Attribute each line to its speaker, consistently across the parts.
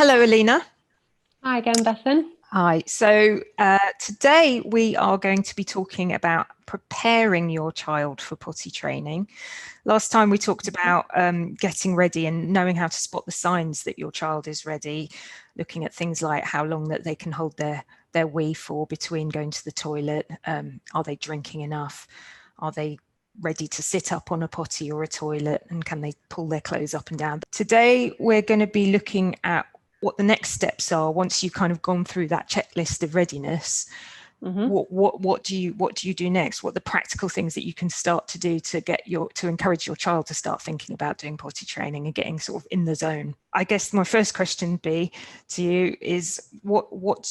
Speaker 1: Hello, Alina.
Speaker 2: Hi again, Bethan.
Speaker 1: Hi. Today we are going to be talking about preparing your child for potty training. Last time we talked about getting ready and knowing how to spot the signs that your child is ready, looking at things like how long that they can hold their wee for between going to the toilet. Are they drinking enough? Are they ready to sit up on a potty or a toilet, and can they pull their clothes up and down? Today we're going to be looking at what the next steps are once you've kind of gone through that checklist of readiness.
Speaker 2: Mm-hmm.
Speaker 1: What do you do next? What are the practical things that you can start to do to encourage your child to start thinking about doing potty training and getting sort of in the zone? I guess my first question be to you is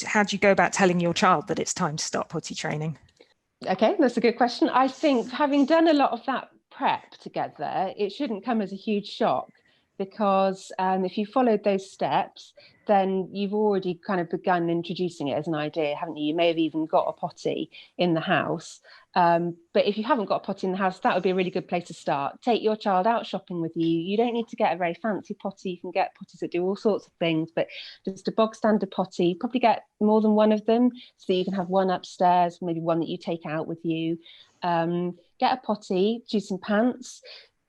Speaker 1: how do you go about telling your child that it's time to start potty training?
Speaker 2: Okay, that's a good question. I think having done a lot of that prep together, it shouldn't come as a huge shock because if you followed those steps, then you've already kind of begun introducing it as an idea, haven't you? You may have even got a potty in the house. But if you haven't got a potty in the house, that would be a really good place to start. Take your child out shopping with you. You don't need to get a very fancy potty. You can get potties that do all sorts of things, but just a bog standard potty. Probably get more than one of them so that you can have one upstairs, maybe one that you take out with you. Get a potty, choose some pants.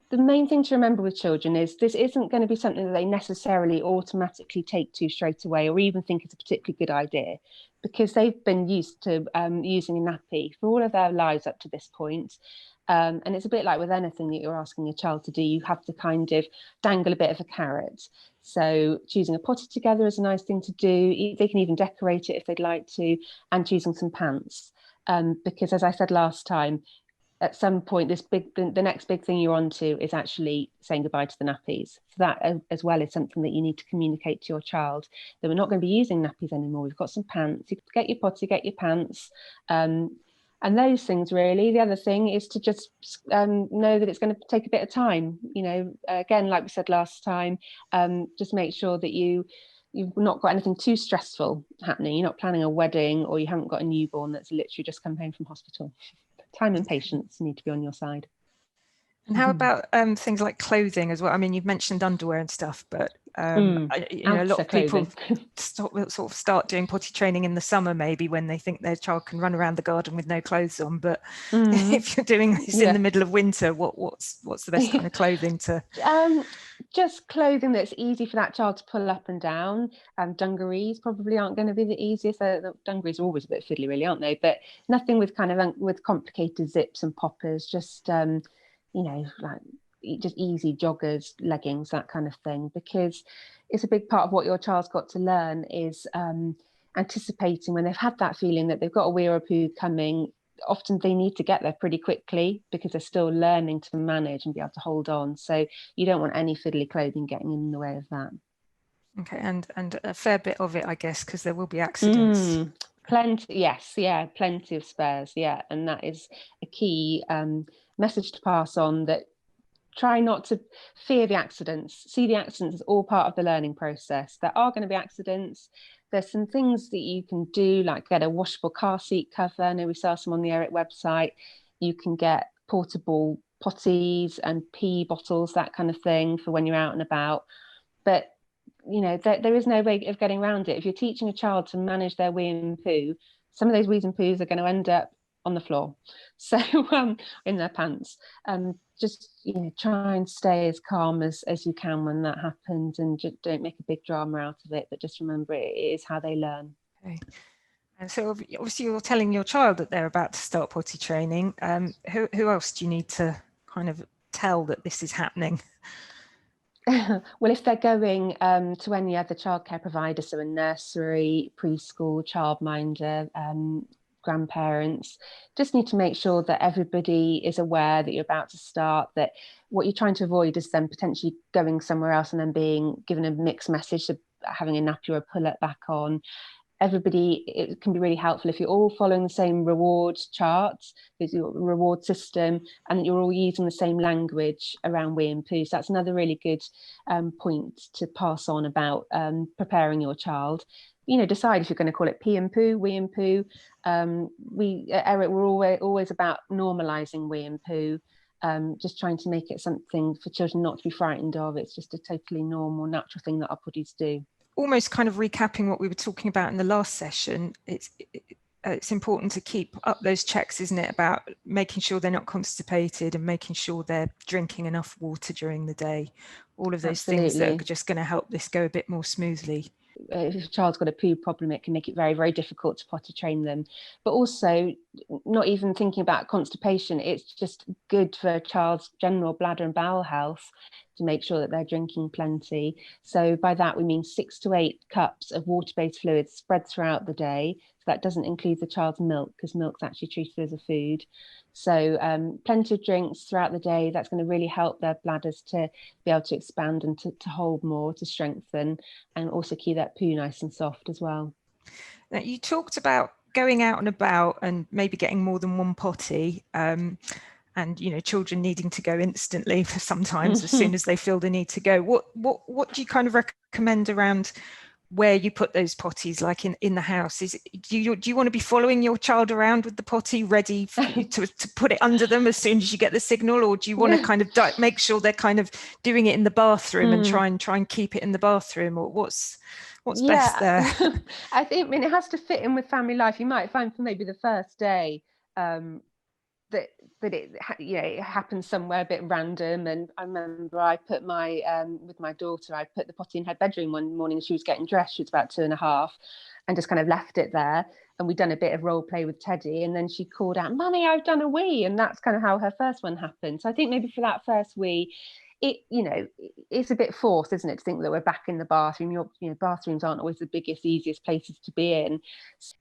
Speaker 2: The main thing to remember with children is this isn't going to be something that they necessarily automatically take to straight away or even think is a particularly good idea, because they've been used to using a nappy for all of their lives up to this point. And it's a bit like with anything that you're asking a child to do, you have to kind of dangle a bit of a carrot. So choosing a potty together is a nice thing to do. They can even decorate it if they'd like to, and choosing some pants. Because as I said last time, at some point the next big thing you're on to is actually saying goodbye to the nappies. So that as well is something that you need to communicate to your child, that we're not going to be using nappies anymore. We've got some pants. You get your potty, get your pants, and those things really. The other thing is to just know that it's going to take a bit of time. Again, like we said last time, just make sure that you've not got anything too stressful happening. You're not planning a wedding, or you haven't got a newborn that's literally just come home from hospital. Time and patience need to be on your side.
Speaker 1: And how about things like clothing as well? I mean, you've mentioned underwear and stuff, but a lot of people sort of start doing potty training in the summer, maybe when they think their child can run around the garden with no clothes on. But if you're doing this in the middle of winter, what's the best kind of clothing to?
Speaker 2: Just clothing that's easy for that child to pull up and down. Dungarees probably aren't going to be the easiest. The dungarees are always a bit fiddly, really, aren't they? But nothing with with complicated zips and poppers. Just like just easy joggers, leggings, that kind of thing. Because it's a big part of what your child's got to learn is anticipating when they've had that feeling that they've got a wee or a poo coming. Often they need to get there pretty quickly because they're still learning to manage and be able to hold on. So you don't want any fiddly clothing getting in the way of that.
Speaker 1: Okay, and a fair bit of it, I guess, because there will be accidents.
Speaker 2: Plenty, yes, yeah, plenty of spares, yeah, and that is a key message to pass on, that try not to fear the accidents. See the accidents as all part of the learning process. There are going to be accidents. There's some things that you can do, like get a washable car seat cover. I know we sell some on the Eric website. You can get portable potties and pee bottles, that kind of thing, for when you're out and about. But there is no way of getting around it. If you're teaching a child to manage their wee and poo, some of those wees and poos are going to end up on the floor, so in their pants. Just try and stay as calm as you can when that happens, and just don't make a big drama out of it, but just remember it is how they learn.
Speaker 1: Okay. And so obviously you're telling your child that they're about to start potty training. Who else do you need to kind of tell that this is happening?
Speaker 2: Well, if they're going to any other childcare provider, so a nursery, preschool, childminder, grandparents, just need to make sure that everybody is aware that you're about to start, that what you're trying to avoid is them potentially going somewhere else and then being given a mixed message of having a nappy or a pull-up back on. Everybody, it can be really helpful if you're all following the same reward charts, there's your reward system, and you're all using the same language around wee and poo. So that's another really good point to pass on about preparing your child. Decide if you're going to call it pee and poo, wee and poo. We at Eric, we're always about normalizing wee and poo, just trying to make it something for children not to be frightened of. It's just a totally normal, natural thing that our bodies do.
Speaker 1: almost kind of recapping what we were talking about in the last session, it's important to keep up those checks, isn't it, about making sure they're not constipated and making sure they're drinking enough water during the day. All of those
Speaker 2: Absolutely.
Speaker 1: things that are just going to help this go a bit more smoothly.
Speaker 2: If a child's got a poo problem, it can make it very, very difficult to potty train them. But also, not even thinking about constipation, it's just good for a child's general bladder and bowel health to make sure that they're drinking plenty. So by that we mean 6 to 8 cups of water-based fluids spread throughout the day. So that doesn't include the child's milk, because milk's actually treated as a food. So plenty of drinks throughout the day. That's going to really help their bladders to be able to expand and to hold more, to strengthen, and also keep that poo nice and soft as well.
Speaker 1: Now, you talked about going out and about and maybe getting more than one potty, and children needing to go instantly for sometimes as soon as they feel the need to go. What do you kind of recommend around where you put those potties, like in the house? Do you want to be following your child around with the potty ready to put it under them as soon as you get the signal, or do you want to kind of make sure they're kind of doing it in the bathroom and try and keep it in the bathroom, or what's best there?
Speaker 2: I mean, it has to fit in with family life. You might find for maybe the first day that it happens somewhere a bit random. And I remember I put with my daughter, I put the potty in her bedroom one morning. She was getting dressed, she was about 2.5, and just kind of left it there. And we'd done a bit of role play with Teddy, and then she called out, "Mummy, I've done a wee," and that's kind of how her first one happened. So I think maybe for that first wee, it's a bit forced, isn't it, to think that we're back in the bathroom. Bathrooms aren't always the biggest, easiest places to be in.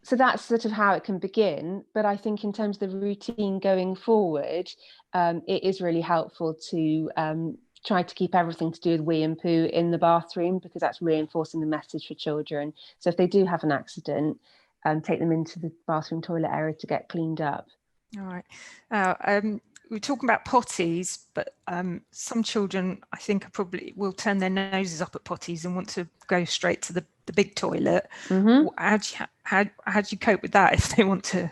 Speaker 2: So that's sort of how it can begin. But I think in terms of the routine going forward, it is really helpful to try to keep everything to do with wee and poo in the bathroom, because that's reinforcing the message for children. So if they do have an accident, take them into the bathroom toilet area to get cleaned up.
Speaker 1: All right. We're talking about potties, but some children, I think, probably will turn their noses up at potties and want to go straight to the big toilet. How do you cope with that if they want to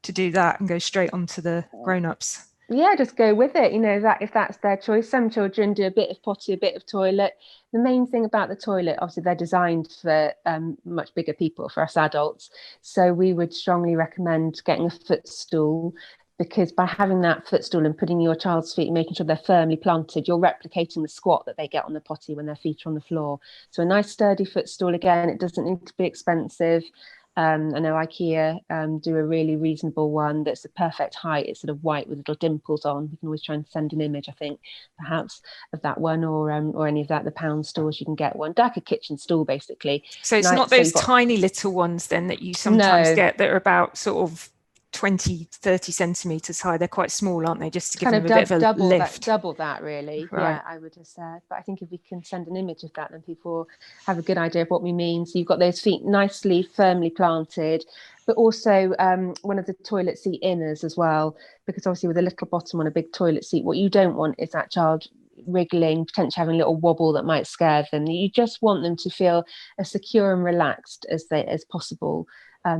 Speaker 1: do that and go straight onto the grown-ups?
Speaker 2: Yeah, just go with it. That if that's their choice. Some children do a bit of potty, a bit of toilet. The main thing about the toilet, obviously, they're designed for much bigger people, for us adults. So we would strongly recommend getting a footstool, because by having that footstool and putting your child's feet, making sure they're firmly planted, you're replicating the squat that they get on the potty when their feet are on the floor. So a nice sturdy footstool. Again, it doesn't need to be expensive. I know IKEA do a really reasonable one that's the perfect height. It's sort of white with little dimples on. We can always try and send an image, I think, perhaps, of that one, or any of that. The pound stores, you can get one, like a kitchen stool, basically.
Speaker 1: So it's not those tiny little ones then that you sometimes get that are about sort of 20-30 centimeters high. They're quite small, aren't they, just to give them a bit of a lift?
Speaker 2: Double that, really.
Speaker 1: Right.
Speaker 2: Yeah, I would have said. But I think if we can send an image of that, then people have a good idea of what we mean. So you've got those feet nicely firmly planted, but also one of the toilet seat inners as well, because obviously with a little bottom on a big toilet seat, what you don't want is that child wriggling, potentially having a little wobble that might scare them. You just want them to feel as secure and relaxed as possible.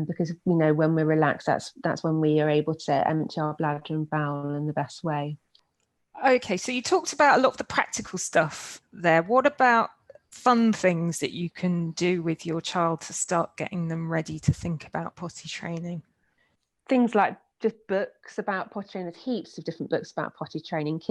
Speaker 2: Because when we're relaxed, that's when we are able to empty our bladder and bowel in the best way.
Speaker 1: Okay, so you talked about a lot of the practical stuff there. What about fun things that you can do with your child to start getting them ready to think about potty training?
Speaker 2: Things like just books about potty training. There's heaps of different books about potty training.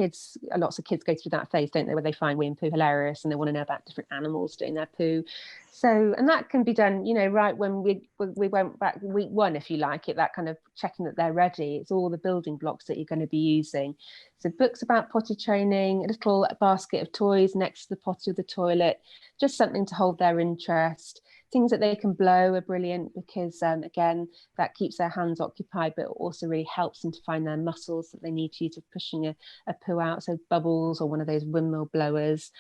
Speaker 2: Lots of kids go through that phase, don't they, where they find wee and poo hilarious and they want to know about different animals doing their poo. So, and that can be done, right when we went back week 1, if you like it, that kind of checking that they're ready. It's all the building blocks that you're going to be using. So books about potty training, a little basket of toys next to the potty or the toilet, just something to hold their interest. Things that they can blow are brilliant, because again, that keeps their hands occupied, but also really helps them to find their muscles that they need to use for pushing a poo out. So bubbles or one of those windmill blowers.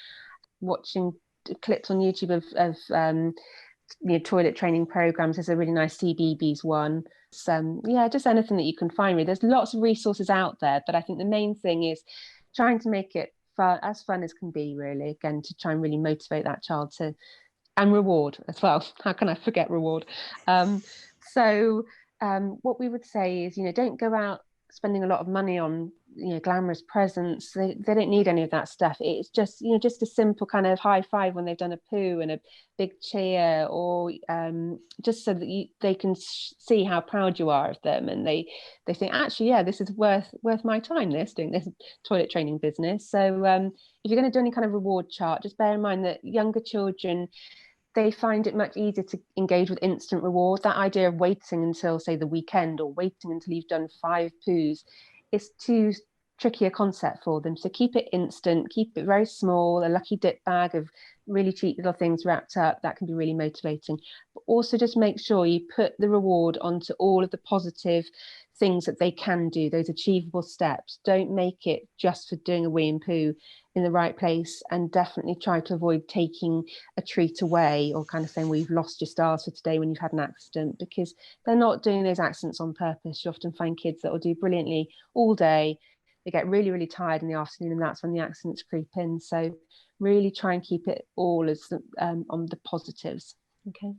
Speaker 2: Watching clips on YouTube of toilet training programs. There's a really nice CBeebies one. So just anything that you can find. Really, there's lots of resources out there, but I think the main thing is trying to make it as fun as can be. Really, again, to try and really motivate that child and reward as well. How can I forget reward? So what we would say is, don't go out spending a lot of money on, glamorous presents. They don't need any of that stuff. It's just, just a simple kind of high five when they've done a poo, and a big cheer, or just so that they can see how proud you are of them, and they think, actually, yeah, this is worth my time, doing this toilet training business. So if you're going to do any kind of reward chart, just bear in mind that younger children, they find it much easier to engage with instant reward. That idea of waiting until, say, the weekend, or waiting until you've done 5 poos, is too tricky a concept for them. So keep it instant, keep it very small, a lucky dip bag of really cheap little things wrapped up. That can be really motivating. But also just make sure you put the reward onto all of the positive things that they can do, those achievable steps. Don't make it just for doing a wee and poo in the right place, and definitely try to avoid taking a treat away, or kind of saying, well, you've lost your stars for today when you've had an accident, because they're not doing those accidents on purpose. You often find kids that will do brilliantly all day. They get really, really tired in the afternoon, and that's when the accidents creep in. So really try and keep it all as on the positives. Okay.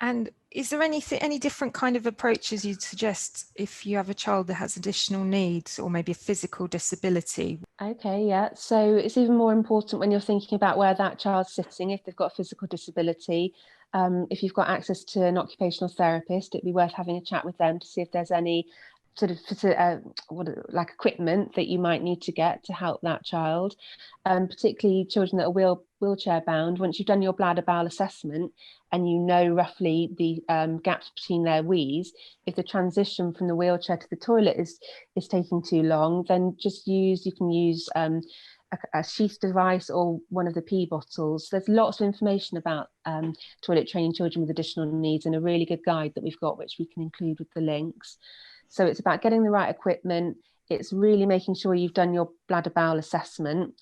Speaker 1: And is there any different kind of approaches you'd suggest if you have a child that has additional needs, or maybe a physical disability?
Speaker 2: Okay, yeah. So it's even more important when you're thinking about where that child's sitting, if they've got a physical disability. If you've got access to an occupational therapist, it'd be worth having a chat with them to see if there's any sort of like equipment that you might need to get to help that child, particularly children that are wheelchair bound. Once you've done your bladder bowel assessment, and you know roughly the gaps between their wheeze, if the transition from the wheelchair to the toilet is taking too long, then you can use a sheath device, or one of the pee bottles. There's lots of information about toilet training children with additional needs, and a really good guide that we've got, which we can include with the links. So it's about getting the right equipment. It's really making sure you've done your bladder bowel assessment,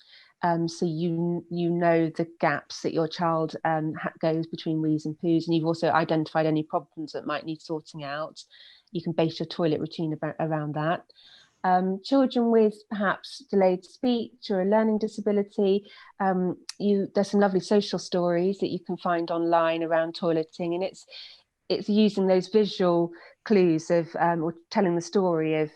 Speaker 2: so you know the gaps that your child goes between wheeze and poos, and you've also identified any problems that might need sorting out. You can base your toilet routine around that. Children with perhaps delayed speech or a learning disability, there's some lovely social stories that you can find online around toileting, and it's using those visual clues of or telling the story of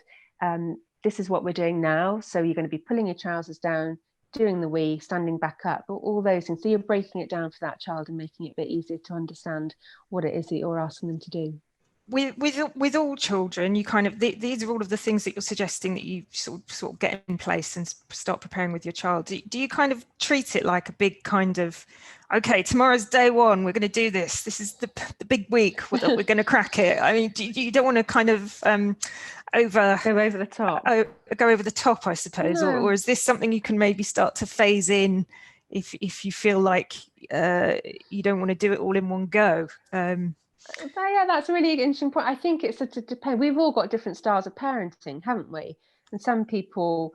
Speaker 2: this is what we're doing now. So you're going to be pulling your trousers down, doing the wee, standing back up, all those things. So you're breaking it down for that child and making it a bit easier to understand what it is that you're asking them to do.
Speaker 1: With all children, you kind of these are all of the things that you're suggesting that you sort of get in place and start preparing with your child. Do you kind of treat it like a big kind of, okay, tomorrow's day one, we're going to do this. This is the big week, we're going to crack it. I mean, you don't want to kind of go over the top, I suppose, no. or is this something you can maybe start to phase in if you feel like you don't want to do it all in one go?
Speaker 2: Yeah, that's a really interesting point. I think it's to depend. We've all got different styles of parenting, haven't we? And some people,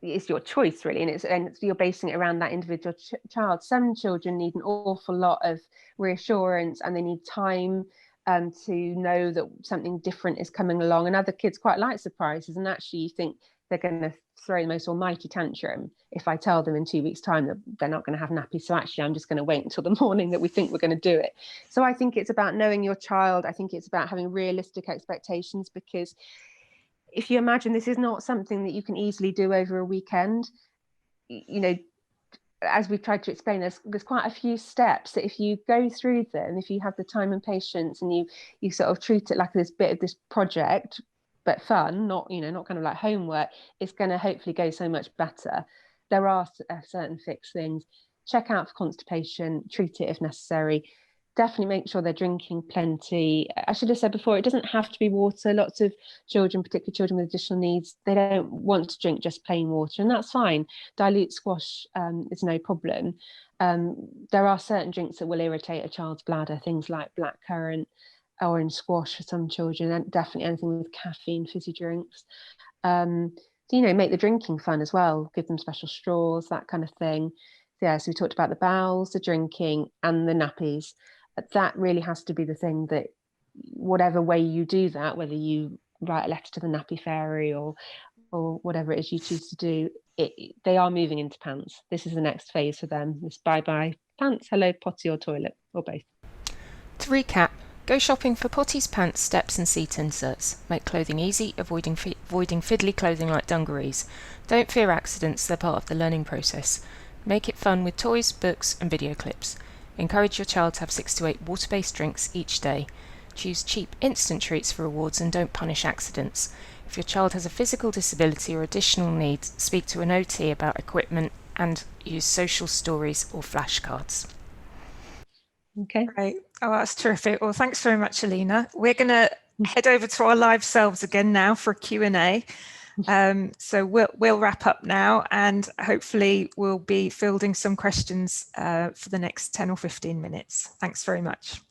Speaker 2: it's your choice really, and you're basing it around that individual child. Some children need an awful lot of reassurance, and they need time to know that something different is coming along. And other kids quite like surprises, and actually you think they're going to throw the most almighty tantrum if I tell them in 2 weeks' time that they're not going to have nappies. So actually, I'm just going to wait until the morning that we think we're going to do it. So I think it's about knowing your child. I think it's about having realistic expectations, because if you imagine this is not something that you can easily do over a weekend, as we've tried to explain, there's quite a few steps that if you go through them, if you have the time and patience, and you sort of treat it like this bit of this project, but fun, not kind of like homework, it's going to hopefully go so much better. There are certain fixed things. Check out for constipation, treat it if necessary. Definitely make sure they're drinking plenty. I should have said before, it doesn't have to be water. Lots of children, particularly children with additional needs, they don't want to drink just plain water, and that's fine. Dilute squash is no problem. There are certain drinks that will irritate a child's bladder, things like blackcurrant, orange squash for some children, and definitely anything with caffeine, fizzy drinks. So, make the drinking fun as well. Give them special straws, that kind of thing. So we talked about the bowels, the drinking, and the nappies. That really has to be the thing that, whatever way you do that, whether you write a letter to the nappy fairy or whatever it is you choose to do, they are moving into pants. This is the next phase for them. This bye-bye pants, hello potty or toilet, or both.
Speaker 1: To recap, Go shopping for Potty's pants, steps and seat inserts. Make clothing easy, avoiding fiddly clothing like dungarees. Don't fear accidents, they're part of the learning process. Make it fun with toys, books and video clips. Encourage your child to have 6 to 8 water-based drinks each day. Choose cheap instant treats for rewards and don't punish accidents. If your child has a physical disability or additional needs, speak to an OT about equipment and use social stories or flashcards.
Speaker 2: Okay.
Speaker 1: Great. Oh, that's terrific. Well, thanks very much, Alina. We're going to head over to our live selves again now for a Q&A. So we'll wrap up now, and hopefully we'll be fielding some questions for the next 10 or 15 minutes. Thanks very much.